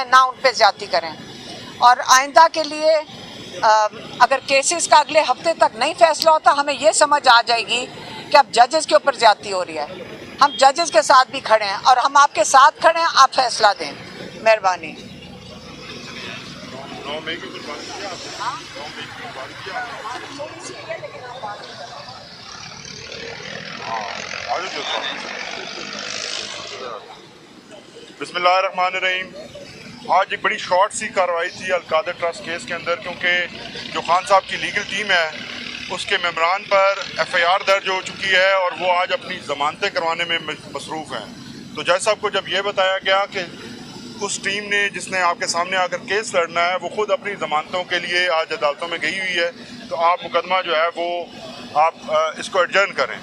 ना उन पे ज्यादती करें। और आइंदा के लिए अगर केसेस का अगले हफ्ते तक नहीं फैसला होता, हमें ये समझ आ जाएगी कि अब जजेस के ऊपर ज्यादती हो रही है। हम जजेस के साथ भी खड़े हैं और हम आपके साथ खड़े हैं, आप फैसला दें, मेहरबानी। बिस्मिल्लाहिर्रहमानिर्रहीम। आज एक बड़ी शॉर्ट सी कार्रवाई थी अलकादर ट्रस्ट केस के अंदर, क्योंकि जो खान साहब की लीगल टीम है उसके मेम्बरान पर FIR दर्ज हो चुकी है और वो आज अपनी ज़मानतें करवाने में मसरूफ़ हैं। तो जज साहब को जब ये बताया गया कि उस टीम ने जिसने आपके सामने आकर केस लड़ना है वो ख़ुद अपनी ज़मानतों के लिए आज अदालतों में गई हुई है, तो आप मुकदमा जो है वो आप इसको एडजर्न करें।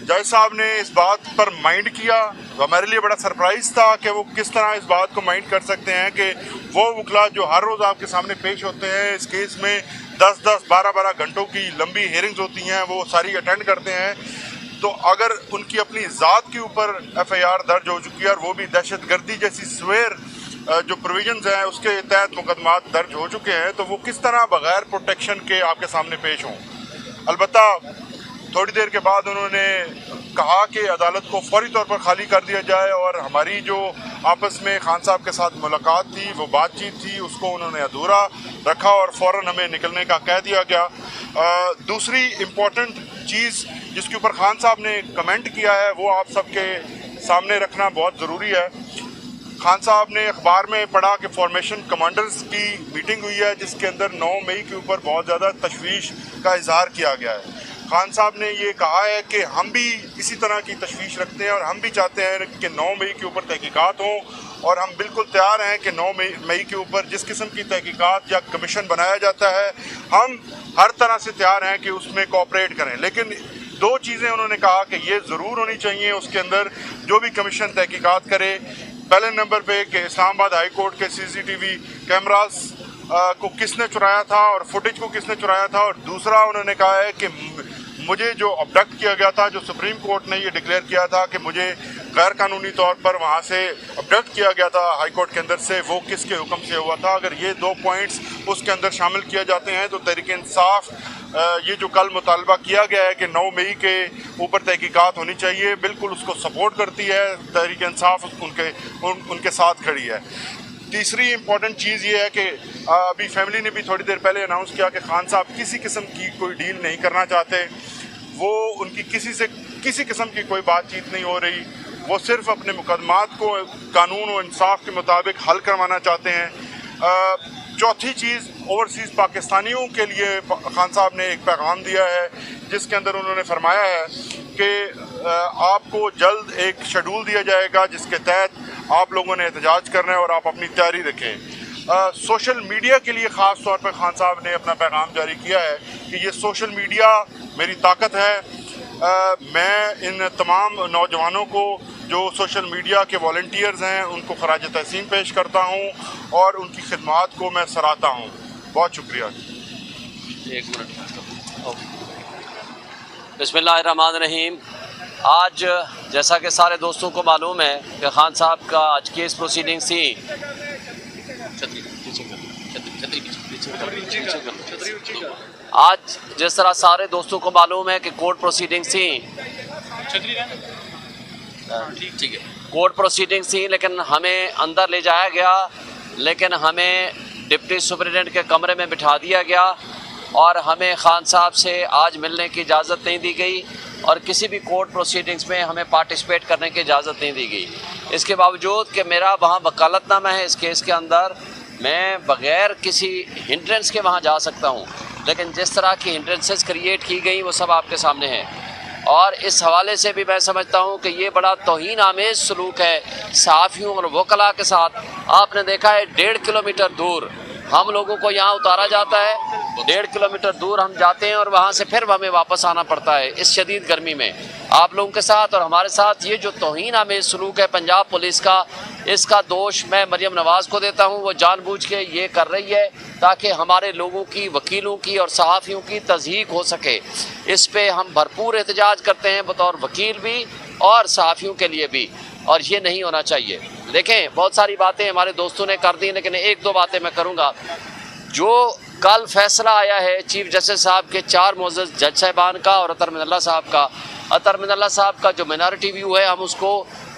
जज साहब ने इस बात पर माइंड किया, तो हमारे लिए बड़ा सरप्राइज़ था कि वो किस तरह इस बात को माइंड कर सकते हैं कि वो वकला जो हर रोज़ आपके सामने पेश होते हैं इस केस में 10-10, 12-12 घंटों की लंबी हेयरिंग्स होती हैं, वो सारी अटेंड करते हैं। तो अगर उनकी अपनी ज़ात के ऊपर FIR दर्ज हो चुकी है और वो भी दहशतगर्दी जैसी स्वेर जो प्रोविजंस हैं उसके तहत मुकदमात दर्ज हो चुके हैं, तो वो किस तरह बग़ैर प्रोटेक्शन के आपके सामने पेश हों। अलबत्ता थोड़ी देर के बाद उन्होंने कहा कि अदालत को फौरी तौर पर खाली कर दिया जाए और हमारी जो आपस में खान साहब के साथ मुलाकात थी, वो बातचीत थी, उसको उन्होंने अधूरा रखा और फ़ौरन हमें निकलने का कह दिया गया। दूसरी इम्पॉर्टेंट चीज़ जिसके ऊपर खान साहब ने कमेंट किया है वो आप सबके सामने रखना बहुत ज़रूरी है। खान साहब ने अखबार में पढ़ा कि फॉर्मेशन कमांडर्स की मीटिंग हुई है जिसके अंदर 9 मई के ऊपर बहुत ज़्यादा तशवीश का इजहार किया गया है। खान साहब ने ये कहा है कि हम भी इसी तरह की तशवीश रखते हैं और हम भी चाहते हैं कि 9 मई के ऊपर तहकीकात हों और हम बिल्कुल तैयार हैं कि 9 मई के ऊपर जिस किस्म की तहकीकात या कमीशन बनाया जाता है हम हर तरह से तैयार हैं कि उसमें कोऑपरेट करें। लेकिन 2 चीज़ें उन्होंने कहा कि ये ज़रूर होनी चाहिए उसके अंदर जो भी कमीशन तहकीकात करे, पहले नंबर पे कि इस्लामाबाद हाई कोर्ट के CCTV कैमरास को किसने चुराया था और फुटेज को किसने चुराया था, और दूसरा उन्होंने कहा है कि मुझे जो अबडक्ट किया गया था, जो सुप्रीम कोर्ट ने ये डिक्लेयर किया था कि मुझे गैर कानूनी तौर पर वहाँ से अबडक्ट किया गया था हाई कोर्ट के अंदर से, वो किसके हुक्म से हुआ था। अगर ये 2 पॉइंट्स उसके अंदर शामिल किए जाते हैं तो तहरीक-ए-इंसाफ ये जो कल मुतालबा किया गया है कि 9 मई के ऊपर तहकीकात होनी चाहिए, बिल्कुल उसको सपोर्ट करती है। तहरीक-ए-इंसाफ उनके साथ खड़ी है। तीसरी इम्पॉर्टेंट चीज़ ये है कि अभी फैमिली ने भी थोड़ी देर पहले अनाउंस किया कि खान साहब किसी किस्म की कोई डील नहीं करना चाहते, वो उनकी किसी किस्म की कोई बातचीत नहीं हो रही, वो सिर्फ अपने मुकदमात को कानून और इंसाफ के मुताबिक हल करवाना चाहते हैं। चौथी चीज़, ओवरसीज़ पाकिस्तानियों के लिए खान साहब ने एक पैगाम दिया है जिसके अंदर उन्होंने फरमाया है कि आपको जल्द एक शेड्यूल दिया जाएगा जिसके तहत आप लोगों ने एहतजाज करना है और आप अपनी तैयारी रखें। सोशल मीडिया के लिए ख़ास तौर पर खान साहब ने अपना पैगाम जारी किया है कि ये सोशल मीडिया मेरी ताकत है। मैं इन तमाम नौजवानों को जो सोशल मीडिया के वॉलंटियर्स हैं उनको खराज तहसीन पेश करता हूँ और उनकी खिदमात को मैं सराहता हूँ। बहुत शुक्रिया। 1 मिनट। बिस्मिल्लाहिर्रहमानिर्रहीम। आज जैसा कि सारे दोस्तों को मालूम है कि खान साहब का आज केस प्रोसीडिंग्स थी। आज जिस तरह सारे दोस्तों को मालूम है कि कोर्ट प्रोसीडिंग्स थी, ठीक है, कोर्ट प्रोसीडिंग्स थी, लेकिन हमें अंदर ले जाया गया, लेकिन हमें डिप्टी सुपरिटेंडेंट के कमरे में बिठा दिया गया और हमें खान साहब से आज मिलने की इजाज़त नहीं दी गई और किसी भी कोर्ट प्रोसीडिंग्स में हमें पार्टिसिपेट करने की इजाज़त नहीं दी गई। इसके बावजूद कि मेरा वहाँ वकालतनामा है इस केस के अंदर, मैं बग़ैर किसी हिंड्रेंस के वहाँ जा सकता हूँ, लेकिन जिस तरह की हिंड्रेंसेस क्रिएट की गई वो सब आपके सामने हैं। और इस हवाले से भी मैं समझता हूँ कि ये बड़ा तौहीन आमेज़ सलूक है सहाफ़ियों और वकला के साथ। आपने देखा है 1.5 किलोमीटर दूर हम लोगों को यहाँ उतारा जाता है, 1.5 किलोमीटर दूर हम जाते हैं और वहाँ से फिर हमें वापस आना पड़ता है इस शदीद गर्मी में। आप लोगों के साथ और हमारे साथ ये जो तौहीन आमेज़ सलूक है पंजाब पुलिस का, इसका दोष मैं मरियम नवाज़ को देता हूँ। वो जानबूझ के ये कर रही है ताकि हमारे लोगों की, वकीलों की और सहाफ़ियों की तज़हीक हो सके। इस पे हम भरपूर एहतजाज करते हैं बतौर वकील भी और सहाफ़ियों के लिए भी, और ये नहीं होना चाहिए। देखें बहुत सारी बातें हमारे दोस्तों ने कर दी, लेकिन एक दो बातें मैं करूँगा। जो कल फैसला आया है चीफ जस्टिस साहब के 4 मुअज़्ज़ज़ जज साहिबान का और अतर मिनल्ला साहब का, अतर मिनल्ला साहब का जो मिनॉरिटी व्यू है हम उसको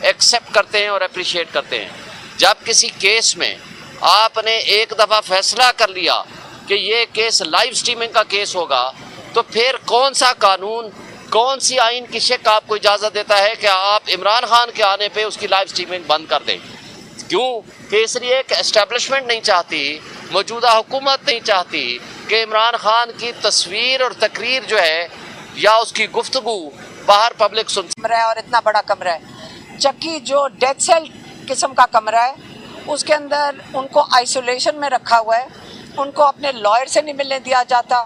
एक्सेप्ट करते हैं और अप्रिशिएट करते हैं। जब किसी केस में आपने एक दफ़ा फैसला कर लिया कि ये केस लाइव स्ट्रीमिंग का केस होगा, तो फिर कौन सा कानून, कौन सी आइन की शिक आपको इजाज़त देता है कि आप इमरान खान के आने पे उसकी लाइव स्ट्रीमिंग बंद कर दें? क्यों? कि इसलिए एक एस्टेब्लिशमेंट नहीं चाहती, मौजूदा हुकूमत नहीं चाहती कि इमरान खान की तस्वीर और तकरीर जो है या उसकी गुफ्तगू बाहर पब्लिक सुन। कमरा है और इतना बड़ा कमरा है, जबकि जो डेथ सेल किस्म का कमरा है उसके अंदर उनको आइसोलेशन में रखा हुआ है, उनको अपने लॉयर से नहीं मिलने दिया जाता,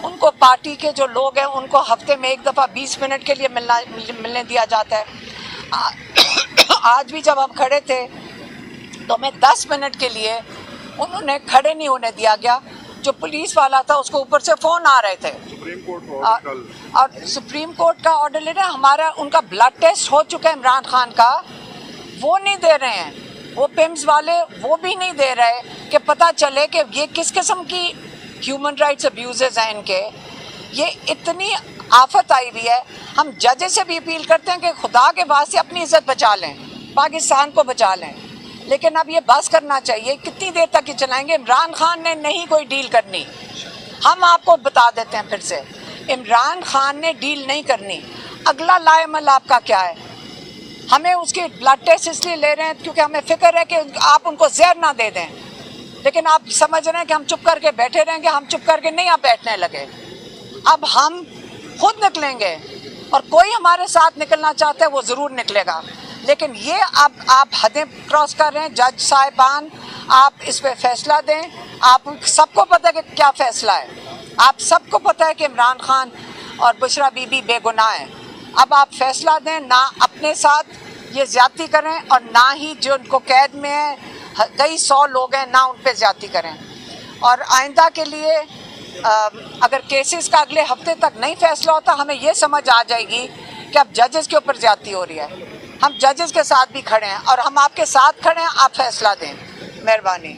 उनको पार्टी के जो लोग हैं उनको हफ्ते में एक दफ़ा 20 मिनट के लिए मिलने दिया जाता है। आज भी जब हम खड़े थे तो हमें 10 मिनट के लिए उन्होंने खड़े नहीं होने दिया गया। जो पुलिस वाला था उसको ऊपर से फ़ोन आ रहे थे, सुप्रीम कोर्ट और सुप्रीम कोर्ट का ऑर्डर ले रहे हैं। हमारा उनका ब्लड टेस्ट हो चुका है इमरान खान का, वो नहीं दे रहे हैं, वो पिम्स वाले वो भी नहीं दे रहे कि पता चले कि ये किस किस्म की ह्यूमन राइट्स अब्यूजेस हैं इनके। ये इतनी आफत आई हुई है। हम जजेस से भी अपील करते हैं कि खुदा के वास्ते अपनी इज्जत बचा लें, पाकिस्तान को बचा लें, लेकिन अब ये बस करना चाहिए। कितनी देर तक ये चलाएंगे? इमरान खान ने नहीं कोई डील करनी। हम आपको बता देते हैं फिर से, इमरान खान ने डील नहीं करनी। अगला लाएमल आपका क्या है? हमें उसके ब्लड टेस्ट इसलिए ले रहे हैं क्योंकि हमें फिक्र है कि आप उनको जहर ना दे दें, लेकिन आप समझ रहे हैं कि हम चुप करके बैठे रहेंगे। हम चुप करके नहीं आप बैठने लगे, अब हम खुद निकलेंगे और कोई हमारे साथ निकलना चाहता है वो ज़रूर निकलेगा। लेकिन ये अब आप हदें क्रॉस कर रहे हैं। जज साहिबान, आप इस पे फैसला दें। आप सबको पता है कि क्या फ़ैसला है, आप सबको पता है कि इमरान खान और बुशरा बीबी बेगुनाह हैं। अब आप फैसला दें, ना अपने साथ ये ज़्यादती करें और ना ही जो उनको कैद में है, कई 100 लोग हैं, ना उन पे ज़्यादती करें। और आइंदा के लिए अगर केसेस का अगले हफ्ते तक नहीं फैसला होता, हमें ये समझ आ जाएगी कि अब जजेस के ऊपर ज़्यादती हो रही है। हम जजेस के साथ भी खड़े हैं और हम आपके साथ खड़े हैं, आप फैसला दें, मेहरबानी।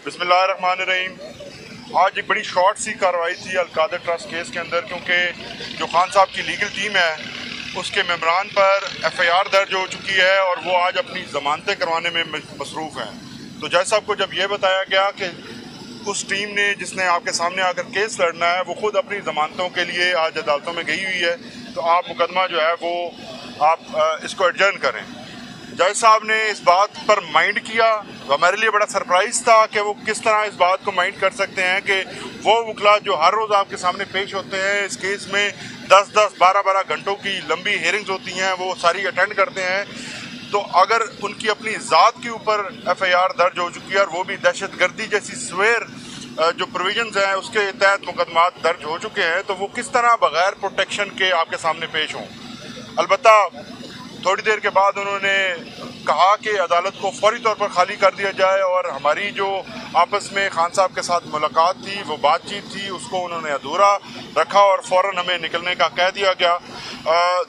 बिस्मिल्लाहिर्रहमानिर्रहीम। आज एक बड़ी शॉर्ट सी कार्रवाई थी अलकादर ट्रस्ट केस के अंदर, क्योंकि जो खान साहब की लीगल टीम है उसके मेम्बरान पर FIR दर्ज हो चुकी है और वो आज अपनी ज़मानतें करवाने में मसरूफ़ हैं। तो जज साहब को जब ये बताया गया कि उस टीम ने जिसने आपके सामने आकर केस लड़ना है वो ख़ुद अपनी ज़मानतों के लिए आज अदालतों में गई हुई है, तो आप मुकदमा जो है वो आप इसको एडजर्न करें। जज साहब ने इस बात पर माइंड किया। हमारे लिए बड़ा सरप्राइज़ था कि वो किस तरह इस बात को माइंड कर सकते हैं कि वो वकला जो हर रोज़ आपके सामने पेश होते हैं इस केस में 10-10, 12-12 घंटों की लंबी हेयरिंग्स होती हैं, वो सारी अटेंड करते हैं। तो अगर उनकी अपनी ज़ात के ऊपर FIR दर्ज हो चुकी है और वो भी दहशतगर्दी जैसी स्वेर जो प्रोविजंस हैं उसके तहत मुकदमात दर्ज हो चुके हैं, तो वो किस तरह बग़ैर प्रोटेक्शन के आपके सामने पेश हों। अलबत्ता थोड़ी देर के बाद उन्होंने कहा कि अदालत को फौरी तौर पर खाली कर दिया जाए और हमारी जो आपस में खान साहब के साथ मुलाकात थी, वो बातचीत थी, उसको उन्होंने अधूरा रखा और फ़ौरन हमें निकलने का कह दिया गया।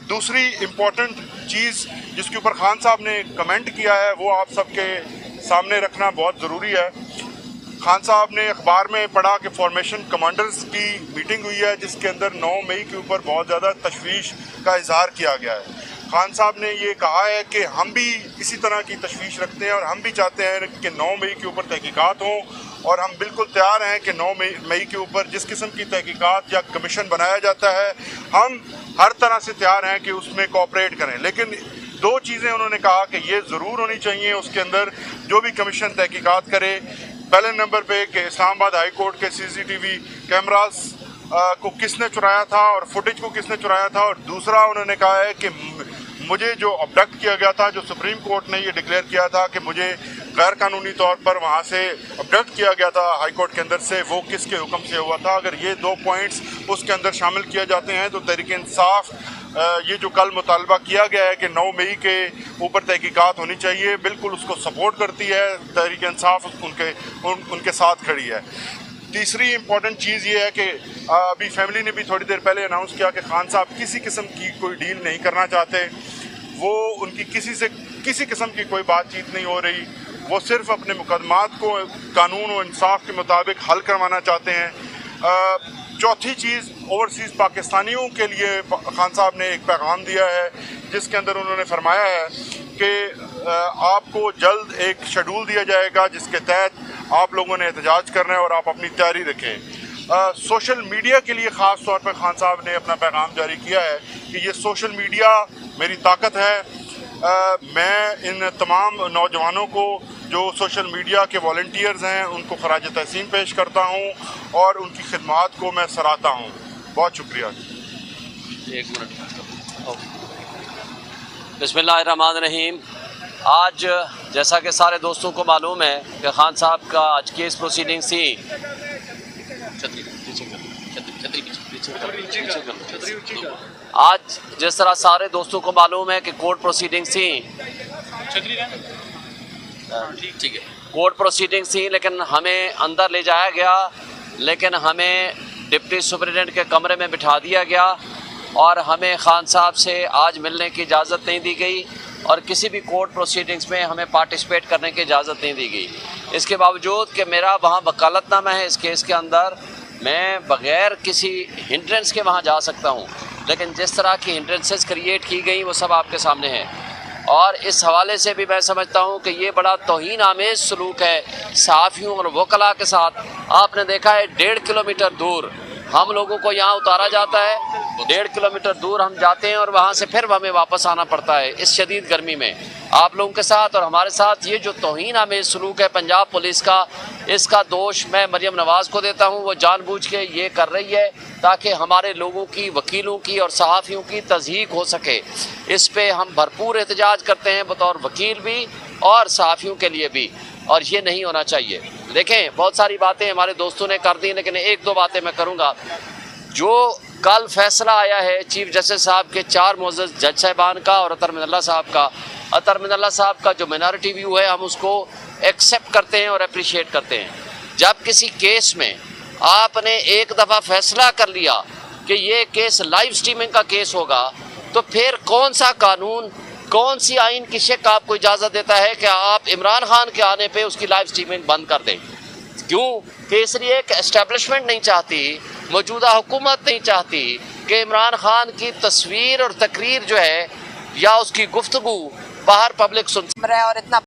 दूसरी इम्पॉर्टेंट चीज़ जिसके ऊपर खान साहब ने कमेंट किया है वो आप सबके सामने रखना बहुत ज़रूरी है। खान साहब ने अखबार में पढ़ा कि फॉर्मेशन कमांडर्स की मीटिंग हुई है जिसके अंदर 9 मई के ऊपर बहुत ज़्यादा तशवीश का इजहार किया गया है। खान साहब ने ये कहा है कि हम भी इसी तरह की तशवीश रखते हैं और हम भी चाहते हैं कि 9 मई के ऊपर तहकीकात हों और हम बिल्कुल तैयार हैं कि 9 मई के ऊपर जिस किस्म की तहकीकात या कमीशन बनाया जाता है हम हर तरह से तैयार हैं कि उसमें कोऑपरेट करें। लेकिन 2 चीज़ें उन्होंने कहा कि ये ज़रूर होनी चाहिए उसके अंदर जो भी कमीशन तहकीकात करे। पहले नंबर पे कि इस्लामाबाद हाई कोर्ट के CCTV कैमरास को किसने चुराया था और फुटेज को किसने चुराया था, और दूसरा उन्होंने कहा है कि मुझे जो अबडक्ट किया गया था, जो सुप्रीम कोर्ट ने ये डिक्लेयर किया था कि मुझे गैर कानूनी तौर पर वहाँ से अबडक्ट किया गया था हाई कोर्ट के अंदर से, वो किसके हुक्म से हुआ था। अगर ये 2 पॉइंट्स उसके अंदर शामिल किए जाते हैं तो तहरीक इंसाफ ये जो कल मुतालबा किया गया है कि 9 मई के ऊपर तहकीकात होनी चाहिए, बिल्कुल उसको सपोर्ट करती है। तहरीक इंसाफ उनके साथ खड़ी है। तीसरी इम्पॉर्टेंट चीज़ ये है कि अभी फैमिली ने भी थोड़ी देर पहले अनाउंस किया कि खान साहब किसी किस्म की कोई डील नहीं करना चाहते। वो उनकी किसी किस्म की कोई बातचीत नहीं हो रही। वो सिर्फ अपने मुकदमात को कानून और इंसाफ के मुताबिक हल करवाना चाहते हैं। चौथी चीज़, ओवरसीज़ पाकिस्तानियों के लिए खान साहब ने एक पैगाम दिया है जिसके अंदर उन्होंने फरमाया है कि आपको जल्द एक शेड्यूल दिया जाएगा जिसके तहत आप लोगों ने एहतजाज करना है और आप अपनी तैयारी रखें। सोशल मीडिया के लिए ख़ास तौर पर खान साहब ने अपना पैगाम जारी किया है कि ये सोशल मीडिया मेरी ताकत है। मैं इन तमाम नौजवानों को जो सोशल मीडिया के वॉलंटियर्स हैं उनको खराज तहसीन पेश करता हूं और उनकी खिदमात को मैं सराहता हूं। बहुत शुक्रिया। एक मिनट। बिस्मिल्लाहिर्रहमानिर्रहीम। आज जैसा कि सारे दोस्तों को मालूम है कि खान साहब का आज केस प्रोसीडिंग्स थी। आज जिस तरह सारे दोस्तों को मालूम है कि कोर्ट प्रोसीडिंग्स थी, ठीक है, कोर्ट प्रोसीडिंग्स थी, लेकिन हमें अंदर ले जाया गया, लेकिन हमें डिप्टी सुपरिटेंडेंट के कमरे में बिठा दिया गया और हमें खान साहब से आज मिलने की इजाज़त नहीं दी गई और किसी भी कोर्ट प्रोसीडिंग्स में हमें पार्टिसिपेट करने की इजाज़त नहीं दी गई। इसके बावजूद कि मेरा वहाँ वकालतनामा है इस केस के अंदर, मैं बग़ैर किसी हिंड्रेंस के वहाँ जा सकता हूँ, लेकिन जिस तरह की हिंड्रेंसेस क्रिएट की गई वो सब आपके सामने हैं। और इस हवाले से भी मैं समझता हूँ कि ये बड़ा तौहीन आमेज़ सलूक है सहाफ़ियों और वकला के साथ। आपने देखा है 1.5 किलोमीटर दूर हम लोगों को यहाँ उतारा जाता है, 1.5 किलोमीटर दूर हम जाते हैं और वहाँ से फिर हमें वापस आना पड़ता है इस शदीद गर्मी में। आप लोगों के साथ और हमारे साथ ये जो तौहीन आमेज़ सलूक है पंजाब पुलिस का, इसका दोष मैं मरियम नवाज़ को देता हूँ। वो जानबूझ के ये कर रही है ताकि हमारे लोगों की, वकीलों की और सहाफ़ियों की तज़हीक हो सके। इस पे हम भरपूर एहतजाज करते हैं बतौर वकील भी और सहाफ़ियों के लिए भी, और ये नहीं होना चाहिए। देखें, बहुत सारी बातें हमारे दोस्तों ने कर दी, लेकिन एक दो बातें मैं करूँगा। जो कल फैसला आया है चीफ जस्टिस साहब के 4 मुअज़्ज़ज़ जज साहिबान का और अतर मिनल्ला साहब का, अतर मिनल्ला साहब का जो मिनॉरिटी व्यू है हम उसको एक्सेप्ट करते हैं और अप्रिशिएट करते हैं। जब किसी केस में आपने एक दफ़ा फैसला कर लिया कि ये केस लाइव स्ट्रीमिंग का केस होगा, तो फिर कौन सा कानून, कौन सी आइन की शिक आपको इजाज़त देता है कि आप इमरान खान के आने पे उसकी लाइव स्ट्रीमिंग बंद कर दें? क्यों? केसरी एक एस्टेब्लिशमेंट नहीं चाहती, मौजूदा हुकूमत नहीं चाहती कि इमरान खान की तस्वीर और तकरीर जो है या उसकी गुफ्तगू बाहर पब्लिक सुन रहा है और इतना